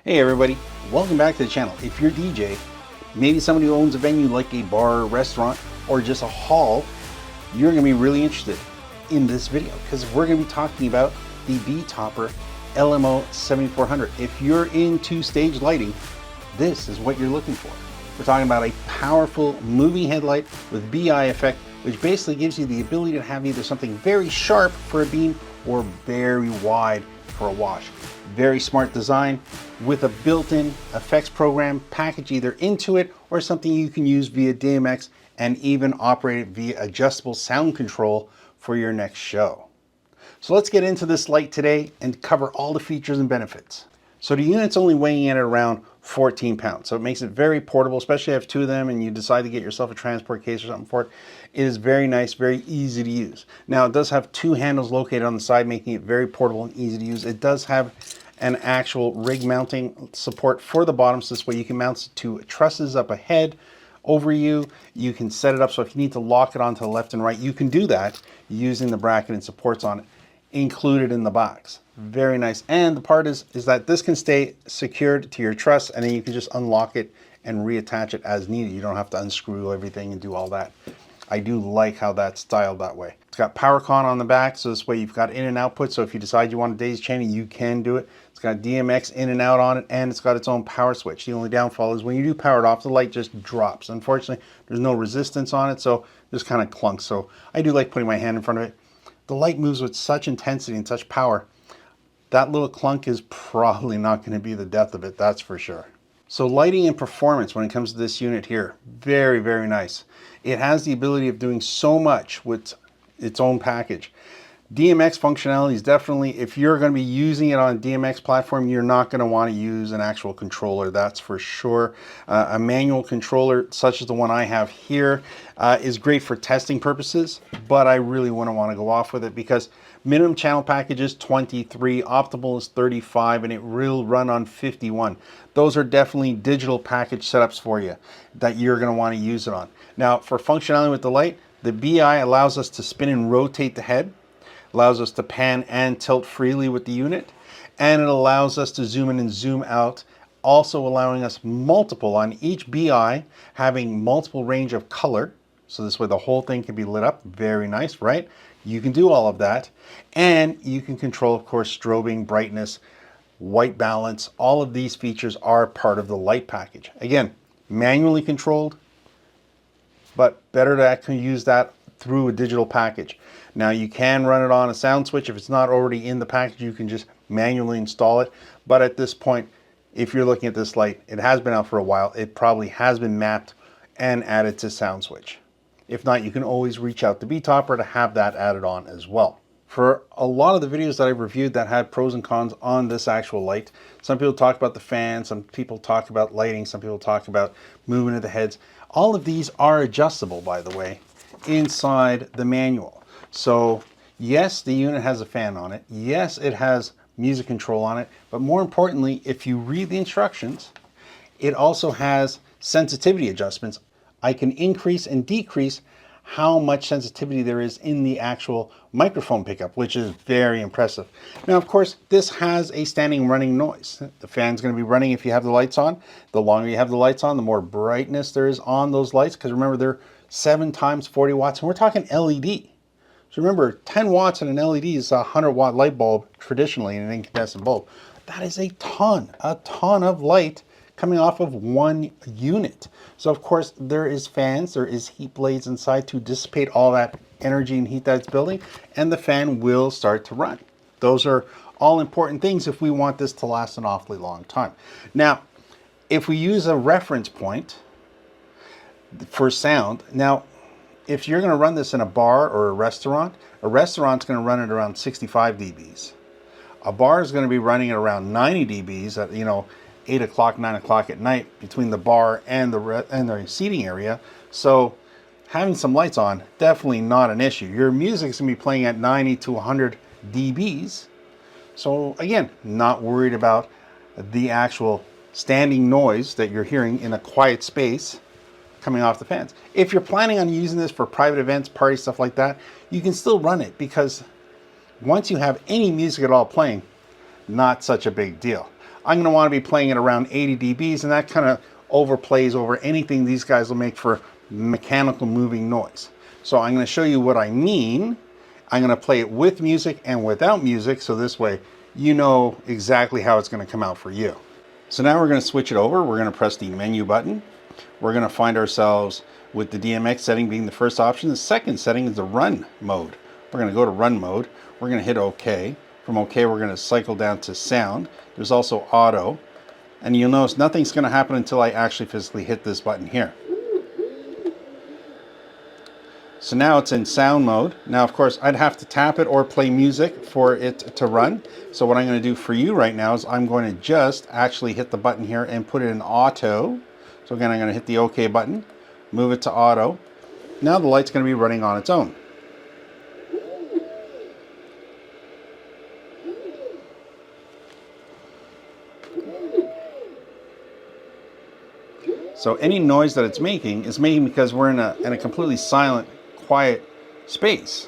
Hey everybody, welcome back to the channel. If you're a DJ, maybe somebody who owns a venue like a bar or restaurant or just a hall, you're going to be really interested in this video because we're going to be talking about the Betopper LM0740. If you're into stage lighting, this is what you're looking for. We're talking about a powerful moving headlight with BI effect, which basically gives you the ability to have either something very sharp for a beam or very wide for a wash. Very smart design with a built-in effects program packaged either into it or something you can use via DMX and even operate it via adjustable sound control for your next show. So let's get into this light today and cover all the features and benefits. So the unit's only weighing in at around 14 pounds. So it makes it very portable, especially if you have two of them and you decide to get yourself a transport case or something for it. It is very nice, very easy to use. Now it does have two handles located on the side, making it very portable and easy to use. It does have an actual rig mounting support for the bottom, so this way you can mount it to trusses up ahead over you. You can set it up so if you need to lock it onto the left and right, you can do that using the bracket and supports on it included in the box. Very nice. And the part is that this can stay secured to your truss, and then you can just unlock it and reattach it as needed. You don't have to unscrew everything and do all that. I do like how that's styled that way. It's got power con on the back, so this way you've got in and output, so if you decide you want a daisy chaining, you can do it. It's got DMX in and out on it, and it's got its own power switch. The only downfall is when you do power it off, the light just drops. Unfortunately, there's no resistance on it, so it just kind of clunks. So I do like putting my hand in front of it. The light moves with such intensity and such power. That little clunk is probably not going to be the death of it, that's for sure. So lighting and performance when it comes to this unit here, very, very nice. It has the ability of doing so much with its own package. DMX functionality is definitely, if you're going to be using it on a DMX platform, you're not going to want to use an actual controller, that's for sure. A manual controller, such as the one I have here, is great for testing purposes, but I really wouldn't want to go off with it because minimum channel package is 23, optimal is 35, and it will run on 51. Those are definitely digital package setups for you that you're going to want to use it on. Now, for functionality with the light, the BI allows us to spin and rotate the head, allows us to pan and tilt freely with the unit, and it allows us to zoom in and zoom out, also allowing us multiple on each BI, having multiple range of color. So this way the whole thing can be lit up. Very nice, right? You can do all of that. And you can control, of course, strobing, brightness, white balance. All of these features are part of the light package. Again, manually controlled, but better to actually use that through a digital package. Now you can run it on a sound switch. If it's not already in the package, you can just manually install it. But at this point, if you're looking at this light, it has been out for a while. It probably has been mapped and added to sound switch. If not, you can always reach out to Betopper to have that added on as well. For a lot of the videos that I've reviewed that had pros and cons on this actual light, some people talk about the fan, some people talk about lighting, some people talk about movement of the heads. All of these are adjustable, by the way, inside the manual. So yes, the unit has a fan on it. Yes, it has music control on it. But more importantly, if you read the instructions, it also has sensitivity adjustments. I can increase and decrease how much sensitivity there is in the actual microphone pickup, which is very impressive. Now, of course, this has a standing running noise. The fan's going to be running if you have the lights on. The longer you have the lights on, the more brightness there is on those lights, because remember, they're 7 times 40 watts, and we're talking LED. So remember, 10 watts in an LED is a 100-watt light bulb traditionally in an incandescent bulb. That is a ton of light coming off of one unit. So of course there is fans, there is heat blades inside to dissipate all that energy and heat that it's building, and the fan will start to run. Those are all important things if we want this to last an awfully long time. Now, if we use a reference point for sound, now if you're going to run this in a bar or a restaurant's going to run at around 65 dBs. A bar is going to be running at around 90 dBs at, 8 o'clock, 9 o'clock at night between the bar and the seating area. So having some lights on, definitely not an issue. Your music's going to be playing at 90 to 100 dBs. So again, not worried about the actual standing noise that you're hearing in a quiet space coming off the fans. If you're planning on using this for private events, parties, stuff like that, you can still run it, because once you have any music at all playing, not such a big deal. I'm going to want to be playing it around 80 dBs, and that kind of overplays over anything these guys will make for mechanical moving noise. So I'm going to show you what I mean. I'm going to play it with music and without music, so this way you know exactly how it's going to come out for you. So now we're going to switch it over. We're going to press the menu button. We're going to find ourselves with the DMX setting being the first option. The second setting is the run mode. We're going to go to run mode. We're going to hit OK. From OK, we're going to cycle down to sound. There's also auto. And you'll notice nothing's going to happen until I actually physically hit this button here. So now it's in sound mode. Now, of course, I'd have to tap it or play music for it to run. So what I'm going to do for you right now is I'm going to just actually hit the button here and put it in auto. So again, I'm going to hit the OK button, move it to auto. Now the light's going to be running on its own. So any noise that it's making is making because we're in a completely silent, quiet space.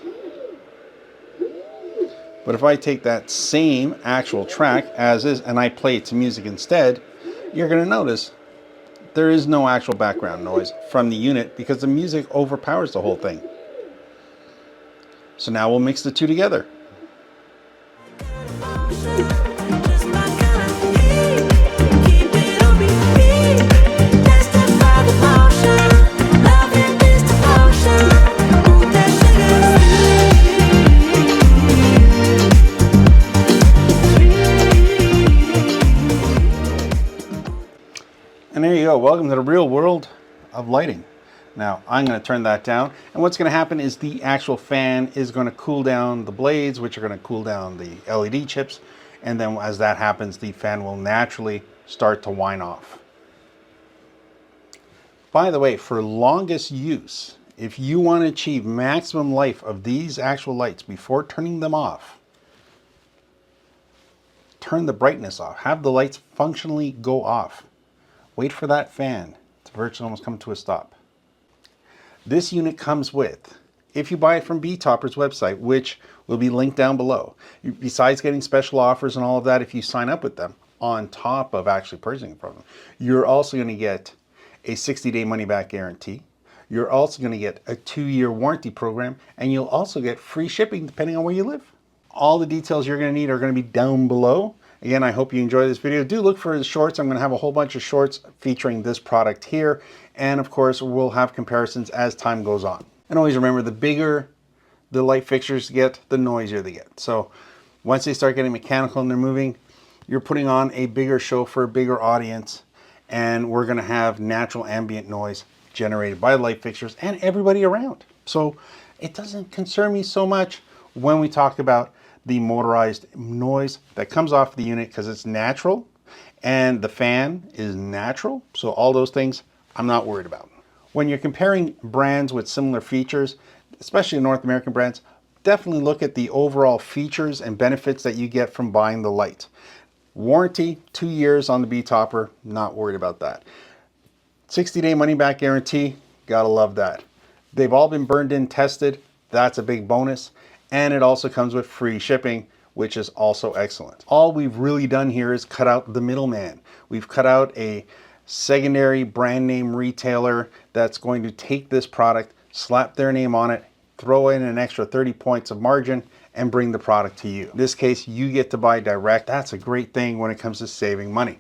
But if I take that same actual track as is and I play it to music instead, you're going to notice there is no actual background noise from the unit because the music overpowers the whole thing. So now we'll mix the two together. And there you go. Welcome to the real world of lighting. Now I'm going to turn that down, and what's going to happen is the actual fan is going to cool down the blades, which are going to cool down the LED chips, and then as that happens, the fan will naturally start to whine off. By the way, for longest use, if you want to achieve maximum life of these actual lights before turning them off, turn the brightness off. Have the lights functionally go off. Wait for that fan to virtually almost come to a stop. This unit comes with, if you buy it from Betopper's website, which will be linked down below, besides getting special offers and all of that if you sign up with them, on top of actually purchasing from them, you're also going to get a 60-day money-back guarantee. You're also going to get a 2-year warranty program, and you'll also get free shipping depending on where you live. All the details you're going to need are going to be down below. Again, I hope you enjoy this video. Do look for the shorts. I'm going to have a whole bunch of shorts featuring this product here. And of course, we'll have comparisons as time goes on. And always remember, the bigger the light fixtures get, the noisier they get. So once they start getting mechanical and they're moving, you're putting on a bigger show for a bigger audience. And we're going to have natural ambient noise generated by light fixtures and everybody around. So it doesn't concern me so much when we talk about the motorized noise that comes off the unit, because it's natural and the fan is natural. So all those things I'm not worried about. When you're comparing brands with similar features, especially North American brands, definitely look at the overall features and benefits that you get from buying the light. Warranty, 2 years on the Betopper, not worried about that. 60-day money-back guarantee, gotta love that. They've all been burned in, tested, that's a big bonus. And it also comes with free shipping, which is also excellent. All we've really done here is cut out the middleman. We've cut out a secondary brand name retailer that's going to take this product, slap their name on it, throw in an extra 30 points of margin, and bring the product to you. In this case, you get to buy direct. That's a great thing when it comes to saving money.